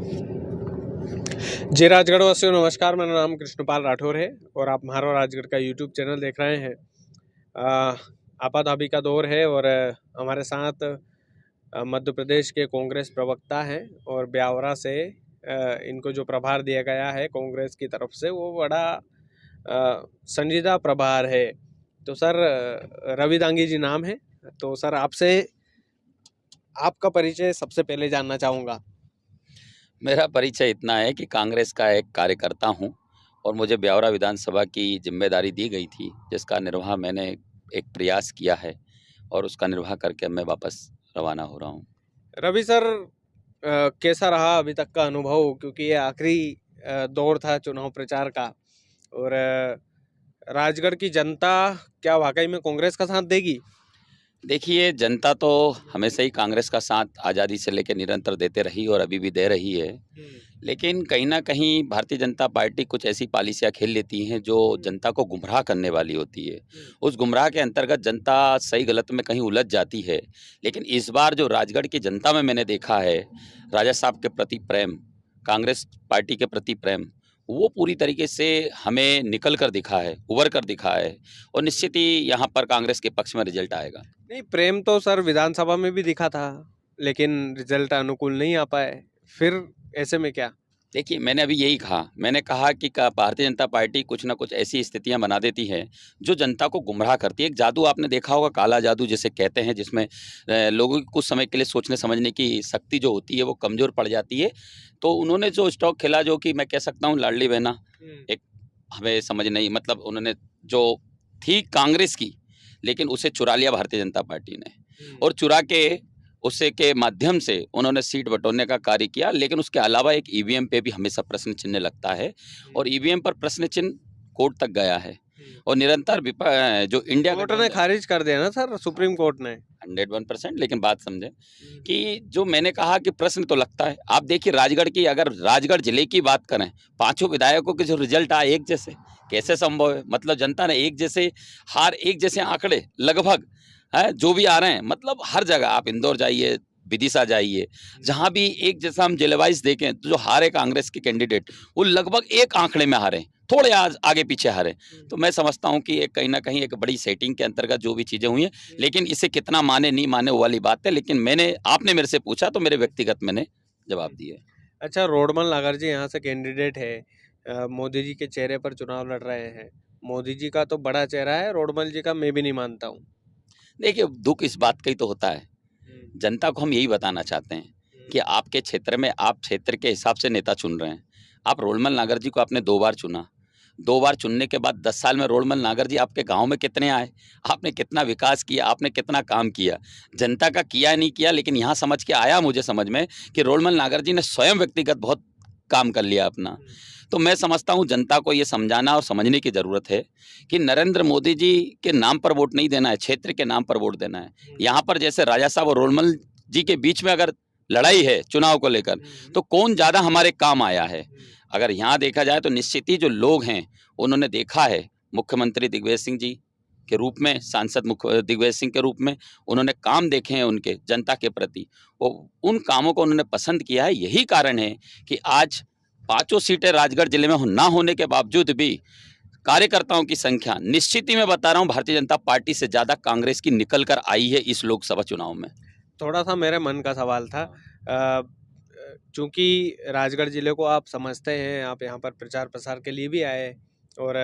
जी राजगढ़ वासियों नमस्कार। मेरा नाम कृष्णपाल राठौर है और आप म्हारो राजगढ़ का यूट्यूब चैनल देख रहे हैं। आपाधापी का दौर है और हमारे साथ मध्य प्रदेश के कांग्रेस प्रवक्ता हैं और ब्यावरा से इनको जो प्रभार दिया गया है कांग्रेस की तरफ से वो बड़ा संजीदा प्रभार है। तो सर रवि दांगी जी नाम है। तो सर आपसे आपका परिचय सबसे पहले जानना चाहूँगा। मेरा परिचय इतना है कि कांग्रेस का एक कार्यकर्ता हूं और मुझे ब्यावरा विधानसभा की जिम्मेदारी दी गई थी, जिसका निर्वाह मैंने एक प्रयास किया है और उसका निर्वाह करके मैं वापस रवाना हो रहा हूं। रवि सर कैसा रहा अभी तक का अनुभव, क्योंकि ये आखिरी दौर था चुनाव प्रचार का और राजगढ़ की जनता क्या वाकई में कांग्रेस का साथ देगी? देखिए, जनता तो हमेशा ही कांग्रेस का साथ आज़ादी से लेकर निरंतर देते रही और अभी भी दे रही है। लेकिन कहीं न कहीं भारतीय जनता पार्टी कुछ ऐसी पॉलिसियाँ खेल लेती हैं जो जनता को गुमराह करने वाली होती है। उस गुमराह के अंतर्गत जनता सही गलत में कहीं उलझ जाती है। लेकिन इस बार जो राजगढ़ की जनता में मैंने देखा है, राजा साहब के प्रति प्रेम, कांग्रेस पार्टी के प्रति प्रेम, वो पूरी तरीके से हमें निकल कर दिखा है, उभर कर दिखा है और निश्चित ही यहाँ पर कांग्रेस के पक्ष में रिजल्ट आएगा। नहीं, प्रेम तो सर विधानसभा में भी दिखा था, लेकिन रिजल्ट अनुकूल नहीं आ पाए। फिर ऐसे में क्या? देखिए, मैंने अभी यही कहा, मैंने कहा कि भारतीय जनता पार्टी कुछ ना कुछ ऐसी स्थितियां बना देती है जो जनता को गुमराह करती है। एक जादू आपने देखा होगा, काला जादू जिसे कहते हैं, जिसमें लोगों की कुछ समय के लिए सोचने समझने की शक्ति जो होती है वो कमज़ोर पड़ जाती है। तो उन्होंने जो स्टॉक खेला, जो कि मैं कह सकता हूँ लाडली बहना, एक हमें समझ नहीं, मतलब उन्होंने जो थी कांग्रेस की, लेकिन उसे चुरा लिया भारतीय जनता पार्टी ने और चुरा के उससे के माध्यम से उन्होंने सीट बटोरने का कार्य किया। लेकिन उसके अलावा एक ईवीएम पे भी हमेशा प्रश्न चिन्ह लगता है और ईवीएम पर प्रश्न चिन्ह कोर्ट तक गया है और निरंतर जो इंडिया कोर्ट ने खारिज कर दिया ना सर, सुप्रीम कोर्ट ने 101%। लेकिन बात समझे कि जो मैंने कहा कि प्रश्न तो लगता है। आप देखिए, राजगढ़ की, अगर राजगढ़ जिले की बात करें, 5 विधायकों के जो रिजल्ट आए एक जैसे, कैसे संभव है? मतलब जनता ने एक जैसे हार, एक जैसे आंकड़े लगभग है जो भी आ रहे हैं, मतलब हर जगह आप इंदौर जाइए, विदिशा जाइए, जहां भी एक जैसा हम जिले वाइज देखें तो जो हारे कांग्रेस के कैंडिडेट वो लगभग एक आंकड़े में हारे, थोड़े आगे पीछे हारे। तो मैं समझता हूं कि एक कहीं ना कहीं एक बड़ी सेटिंग के अंतर्गत जो भी चीजें हुई हैं, लेकिन इसे कितना माने नहीं माने वो वाली बात है। लेकिन आपने मेरे से पूछा तो मेरे व्यक्तिगत मैंने जवाब दिए। अच्छा, रोडमल नागर जी यहाँ से कैंडिडेट है, मोदी जी के चेहरे पर चुनाव लड़ रहे हैं। मोदी जी का तो बड़ा चेहरा है, रोडमल जी का मैं भी नहीं मानता हूँ। देखिए, दुख इस बात का ही तो होता है, जनता को हम यही बताना चाहते हैं कि आपके क्षेत्र में आप क्षेत्र के हिसाब से नेता चुन रहे हैं। आप रोडमल नागर जी को आपने 2 बार चुना, 2 बार चुनने के बाद 10 साल में रोडमल नागर जी आपके गांव में कितने आए? आपने कितना विकास किया? आपने कितना काम किया? जनता का किया नहीं किया, लेकिन यहाँ समझ के आया मुझे समझ में कि रोडमल नागर जी ने स्वयं व्यक्तिगत बहुत काम कर लिया अपना। तो मैं समझता हूँ जनता को ये समझाना और समझने की ज़रूरत है कि नरेंद्र मोदी जी के नाम पर वोट नहीं देना है, क्षेत्र के नाम पर वोट देना है। यहाँ पर जैसे राजा साहब और रोडमल जी के बीच में अगर लड़ाई है चुनाव को लेकर, तो कौन ज़्यादा हमारे काम आया है? अगर यहाँ देखा जाए तो निश्चित ही जो लोग हैं उन्होंने देखा है, मुख्यमंत्री दिग्विजय सिंह जी के रूप में, सांसद दिग्विजय सिंह के रूप में उन्होंने काम देखे हैं उनके जनता के प्रति, वो उन कामों को उन्होंने पसंद किया है। यही कारण है कि आज 5 सीटें राजगढ़ जिले में ना होने के बावजूद भी कार्यकर्ताओं की संख्या, निश्चित ही मैं बता रहा हूं, भारतीय जनता पार्टी से ज्यादा कांग्रेस की निकल कर आई है इस लोकसभा चुनाव में। थोड़ा सा मेरे मन का सवाल था, चूंकि राजगढ़ जिले को आप समझते हैं, आप यहाँ पर प्रचार प्रसार के लिए भी आए और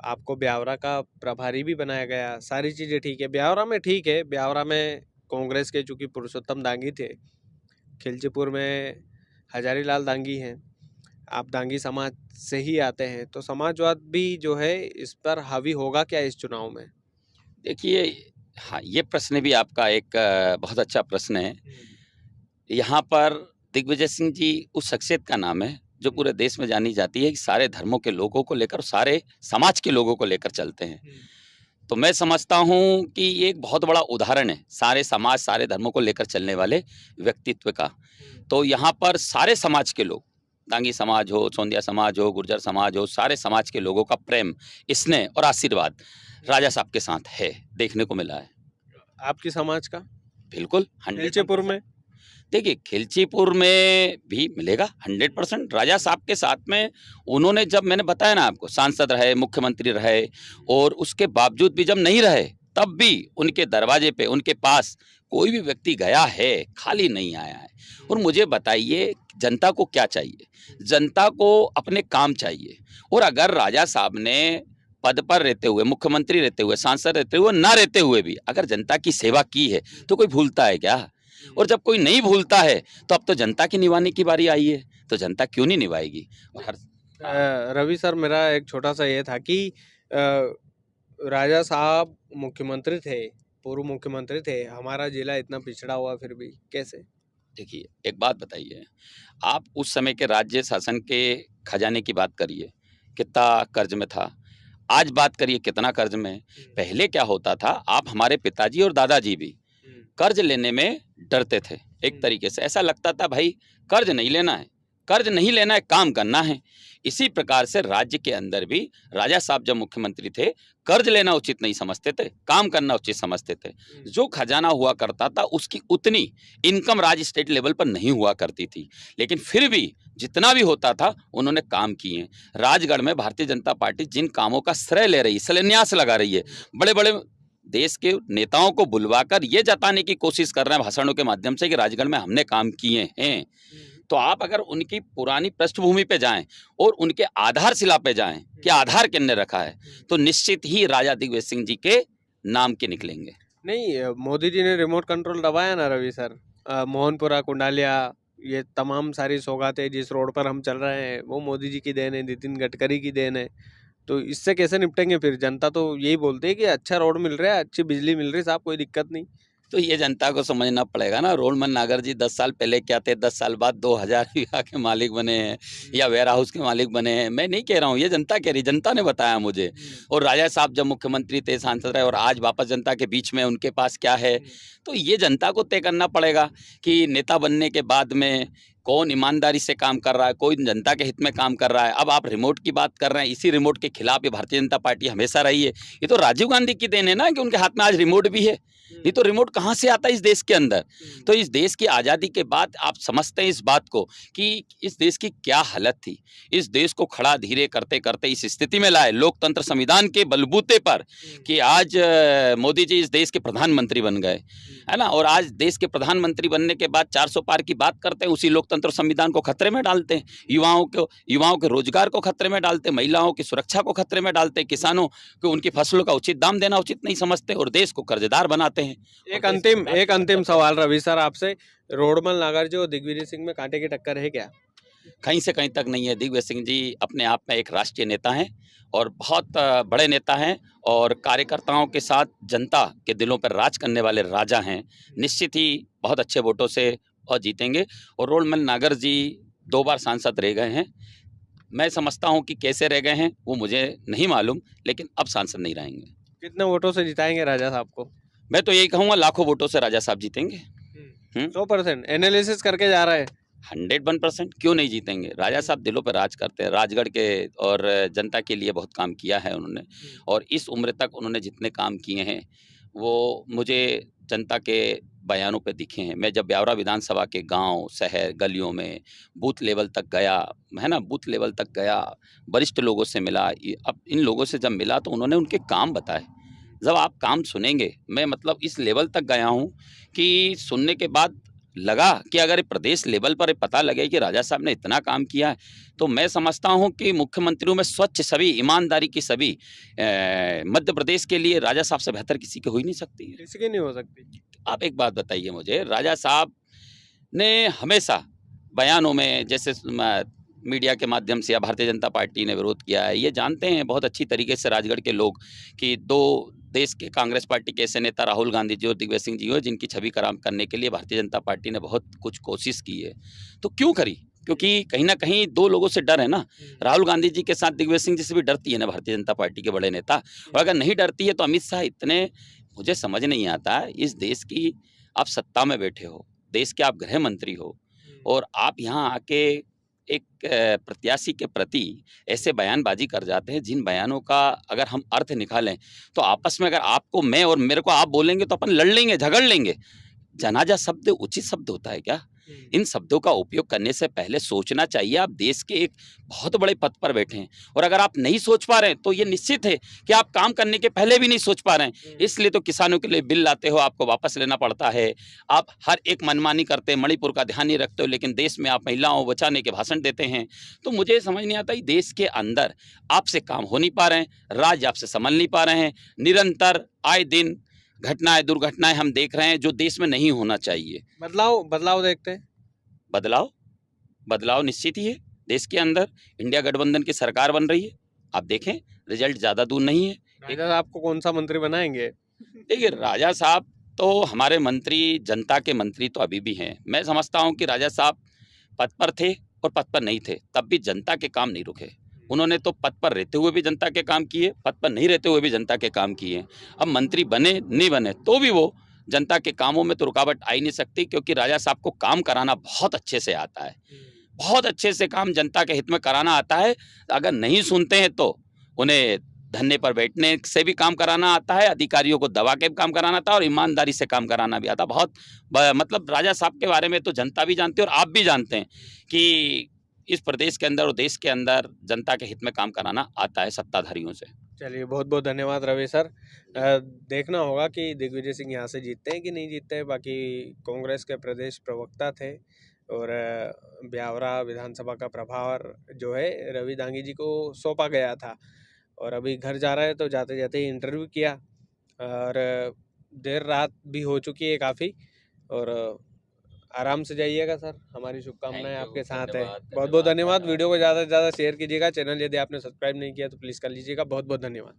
आपको ब्यावरा का प्रभारी भी बनाया गया। सारी चीज़ें ठीक है, ब्यावरा में ठीक है। ब्यावरा में कांग्रेस के चूंकि पुरुषोत्तम दांगी थे, खिलचीपुर में हजारी लाल दांगी हैं, आप दांगी समाज से ही आते हैं, तो समाजवाद भी जो है इस पर हावी होगा क्या इस चुनाव में? देखिए, हाँ, ये प्रश्न भी आपका एक बहुत अच्छा प्रश्न है। यहाँ पर दिग्विजय सिंह जी उस शख्सियत का नाम है जो पूरे देश में जानी जाती है कि सारे धर्मों के लोगों को लेकर, सारे समाज के लोगों को लेकर चलते हैं। तो मैं समझता हूँ कि ये एक बहुत बड़ा उदाहरण है सारे समाज, सारे धर्मों को लेकर चलने वाले व्यक्तित्व का। तो यहाँ पर सारे समाज के लोग, दांगी समाज हो, सोंदिया समाज हो, गुर्जर समाज हो, सारे समाज के लोगों का प्रेम, स्नेह और आशीर्वाद राजा साहब के साथ है, देखने को मिला है। आपकी समाज का बिल्कुल खिलचीपुर 100%। में देखिए खिलचीपुर में भी मिलेगा 100%। राजा साहब के साथ में उन्होंने, जब मैंने बताया ना आपको, सांसद रहे, मुख्यमंत्री रहे, और उसके बावजूद भी जब नहीं रहे तब भी उनके दरवाजे पे, उनके पास कोई भी व्यक्ति गया है, खाली नहीं आया है। और मुझे बताइए जनता को क्या चाहिए? जनता को अपने काम चाहिए। और अगर राजा साहब ने पद पर रहते हुए, मुख्यमंत्री रहते हुए, सांसद रहते हुए, ना रहते हुए भी अगर जनता की सेवा की है तो कोई भूलता है क्या? और जब कोई नहीं भूलता है तो अब तो जनता की निभाने की बारी आई है, तो जनता क्यों नहीं निभाएगी? और रवि सर, मेरा एक छोटा सा ये था कि राजा साहब मुख्यमंत्री थे, पूर्व मुख्यमंत्री थे, हमारा जिला इतना पिछड़ा हुआ फिर भी कैसे? देखिए एक बात बताइए, आप उस समय के राज्य शासन के खजाने की बात करिए, कितना कर्ज में था। आज बात करिए कितना कर्ज में है। पहले क्या होता था, आप, हमारे पिताजी और दादाजी भी कर्ज लेने में डरते थे। एक तरीके से ऐसा लगता था भाई कर्ज नहीं लेना है, कर्ज नहीं लेना है, काम करना है। इसी प्रकार से राज्य के अंदर भी राजा साहब जब मुख्यमंत्री थे, कर्ज लेना उचित नहीं समझते थे, काम करना उचित समझते थे। जो खजाना हुआ करता था उसकी उतनी इनकम राज्य स्टेट लेवल पर नहीं हुआ करती थी, लेकिन फिर भी जितना भी होता था उन्होंने काम किए। राजगढ़ में भारतीय जनता पार्टी जिन कामों का श्रेय ले रही है, शिलान्यास लगा रही है, बड़े बड़े देश के नेताओं को बुलवाकर ये जताने की कोशिश कर रहे हैं भाषणों के माध्यम से कि राजगढ़ में हमने काम किए हैं। तो आप अगर उनकी पुरानी पृष्ठभूमि पे जाएं और उनके आधारशिला पे जाएं कि आधार किसने रखा है, तो निश्चित ही राजा दिग्विजय सिंह जी के नाम के निकलेंगे। नहीं, मोदी जी ने रिमोट कंट्रोल दबाया ना रवि सर। मोहनपुरा, कुंडालिया, ये तमाम सारी सौगातें जिस रोड पर हम चल रहे हैं वो मोदी जी की देन है, नितिन गडकरी की देन है। तो इससे कैसे निपटेंगे फिर? जनता तो यही बोलती है कि अच्छा रोड मिल रहा है, अच्छी बिजली मिल रही है साहब, कोई दिक्कत नहीं। तो ये जनता को समझना पड़ेगा ना। रोलमन नागर जी 10 साल पहले क्या थे, 10 साल बाद 2000 बीघा के मालिक बने हैं या वेयर हाउस के मालिक बने हैं। मैं नहीं कह रहा हूँ, ये जनता कह रही, जनता ने बताया मुझे। और राजा साहब जब मुख्यमंत्री थे, सांसद रहे, और आज वापस जनता के बीच में उनके पास क्या है, तो ये जनता को तय करना पड़ेगा कि नेता बनने के बाद में कौन ईमानदारी से काम कर रहा है, कोई जनता के हित में काम कर रहा है। अब आप रिमोट की बात कर रहे हैं, इसी रिमोट के खिलाफ ये भारतीय जनता पार्टी हमेशा रही है। ये तो राजीव गांधी की देन है ना कि उनके हाथ में आज रिमोट भी है, नहीं तो रिमोट कहाँ से आता है इस देश के अंदर। तो इस देश की आज़ादी के बाद आप समझते हैं इस बात को कि इस देश की क्या हालत थी। इस देश को खड़ा धीरे करते करते इस स्थिति में लाए लोकतंत्र संविधान के बलबूते पर कि आज मोदी जी इस देश के प्रधानमंत्री बन गए, है ना। और आज देश के प्रधानमंत्री बनने के बाद 400 पार की बात करते हैं, उसी लोकतंत्र संविधान को खतरे में डालते हैं, युवाओं के रोजगार को खतरे में डालते हैं, महिलाओं की सुरक्षा को खतरे में डालते हैं, किसानों को उनकी फसलों का उचित दाम देना उचित नहीं समझते और देश को कर्जदार बनाते हैं। एक अंतिम सवाल रवि सर आपसे, रोडमल नागर जी और दिग्विजय सिंह में कांटे की टक्कर है क्या? कहीं से कहीं तक नहीं है। दिग्विजय सिंह जी अपने आप में एक राष्ट्रीय नेता हैं और बहुत बड़े नेता हैं और कार्यकर्ताओं के साथ जनता के दिलों पर राज करने वाले राजा हैं। निश्चित ही बहुत अच्छे वोटों से और जीतेंगे। और रोडमल नागर जी 2 बार सांसद रह गए हैं। मैं समझता हूं कि कैसे रह गए हैं वो मुझे नहीं मालूम, लेकिन अब सांसद नहीं रहेंगे। कितने वोटों से जिताएंगे राजा साहब को? मैं तो यही कहूँगा लाखों वोटों से राजा साहब जीतेंगे। 100% एनालिसिस करके जा रहे हैं। 101% क्यों नहीं जीतेंगे। राजा साहब दिलों पर राज करते हैं, राजगढ़ के और जनता के लिए बहुत काम किया है उन्होंने। और इस उम्र तक उन्होंने जितने काम किए हैं वो मुझे जनता के बयानों पे दिखे हैं। मैं जब ब्यावरा विधानसभा के गांव, शहर, गलियों में बूथ लेवल तक गया, है ना, बूथ लेवल तक गया, वरिष्ठ लोगों से मिला। अब इन लोगों से जब मिला तो उन्होंने उनके काम बताए। जब आप काम सुनेंगे, मैं मतलब इस लेवल तक गया हूँ कि सुनने के बाद लगा कि अगर प्रदेश लेवल पर पता लगे कि राजा साहब ने इतना काम किया है, तो मैं समझता हूं कि मुख्यमंत्रियों में स्वच्छ छवि, ईमानदारी की छवि मध्य प्रदेश के लिए राजा साहब से बेहतर किसी की हो ही नहीं सकती है। किसी की नहीं हो सकती। आप एक बात बताइए मुझे, राजा साहब ने हमेशा बयानों में, जैसे मीडिया के माध्यम से या भारतीय जनता पार्टी ने विरोध किया है, ये जानते हैं बहुत अच्छी तरीके से राजगढ़ के लोग कि 2 देश के कांग्रेस पार्टी के ऐसे नेता राहुल गांधी जी और दिग्विजय सिंह जी हो जिनकी छवि खराब करने के लिए भारतीय जनता पार्टी ने बहुत कुछ कोशिश की है। तो क्यों करी? क्योंकि कहीं ना कहीं 2 लोगों से डर है ना। राहुल गांधी जी के साथ दिग्विजय सिंह जी से भी डरती है ना भारतीय जनता पार्टी के बड़े नेता। और अगर नहीं डरती है तो अमित शाह इतने, मुझे समझ नहीं आता, इस देश की आप सत्ता में बैठे हो, देश के आप गृह मंत्री हो और आप यहाँ आके एक प्रत्याशी के प्रति ऐसे बयानबाजी कर जाते हैं जिन बयानों का अगर हम अर्थ निकालें तो आपस में अगर आपको मैं और मेरे को आप बोलेंगे तो अपन लड़ लेंगे, झगड़ लेंगे। जनाजा शब्द उचित शब्द होता है क्या? इन शब्दों का उपयोग करने से पहले सोचना चाहिए। आप देश के एक बहुत बड़े पद पर बैठे हैं और अगर आप नहीं सोच पा रहे हैं तो ये निश्चित है कि आप काम करने के पहले भी नहीं सोच पा रहे हैं। इसलिए तो किसानों के लिए बिल लाते हो, आपको वापस लेना पड़ता है। आप हर एक मनमानी करते हैं, मणिपुर का ध्यान नहीं रखते हो, लेकिन देश में आप महिलाओं बचाने के भाषण देते हैं। तो मुझे समझ नहीं आता, देश के अंदर आपसे काम हो नहीं पा रहे हैं, राज्य आपसे संभल नहीं पा रहे हैं। निरंतर आए दिन घटनाएं, दुर्घटनाएं हम देख रहे हैं जो देश में नहीं होना चाहिए। बदलाव देखते हैं। बदलाव निश्चित ही है। देश के अंदर इंडिया गठबंधन की सरकार बन रही है, आप देखें रिजल्ट ज्यादा दूर नहीं है। राजा साहब को कौन सा मंत्री बनाएंगे? देखिए, राजा साहब तो हमारे मंत्री, जनता के मंत्री तो अभी भी हैं। मैं समझता हूं कि राजा साहब पद पर थे और पद पर नहीं थे तब भी जनता के काम नहीं रुके। उन्होंने तो पद पर रहते हुए भी जनता के काम किए, पद पर नहीं रहते हुए भी जनता के काम किए। अब मंत्री बने नहीं बने तो भी वो जनता के कामों में तो रुकावट आ ही नहीं सकती, क्योंकि राजा साहब को काम कराना बहुत अच्छे से आता है, बहुत अच्छे से काम जनता के हित में कराना आता है। अगर नहीं सुनते हैं तो उन्हें धरने पर बैठने से भी काम कराना आता है, अधिकारियों को दबा के भी काम कराना आता है और ईमानदारी से काम कराना भी आता है। बहुत मतलब राजा साहब के बारे में तो जनता भी जानती है और आप भी जानते हैं कि इस प्रदेश के अंदर और देश के अंदर जनता के हित में काम कराना आता है सत्ताधारियों से। चलिए, बहुत बहुत धन्यवाद रवि सर। देखना होगा कि दिग्विजय सिंह यहाँ से जीतते हैं कि नहीं जीतते हैं। बाकी कांग्रेस के प्रदेश प्रवक्ता थे और ब्यावरा विधानसभा का प्रभार जो है रवि दांगी जी को सौंपा गया था और अभी घर जा रहे हैं, तो जाते जाते ही इंटरव्यू किया और देर रात भी हो चुकी है काफ़ी। और आराम से जाइएगा सर, हमारी शुभकामनाएं आपके साथ है। बहुत बहुत धन्यवाद। वीडियो को ज़्यादा से ज़्यादा शेयर कीजिएगा। चैनल यदि आपने सब्सक्राइब नहीं किया तो प्लीज़ कर लीजिएगा। बहुत बहुत धन्यवाद।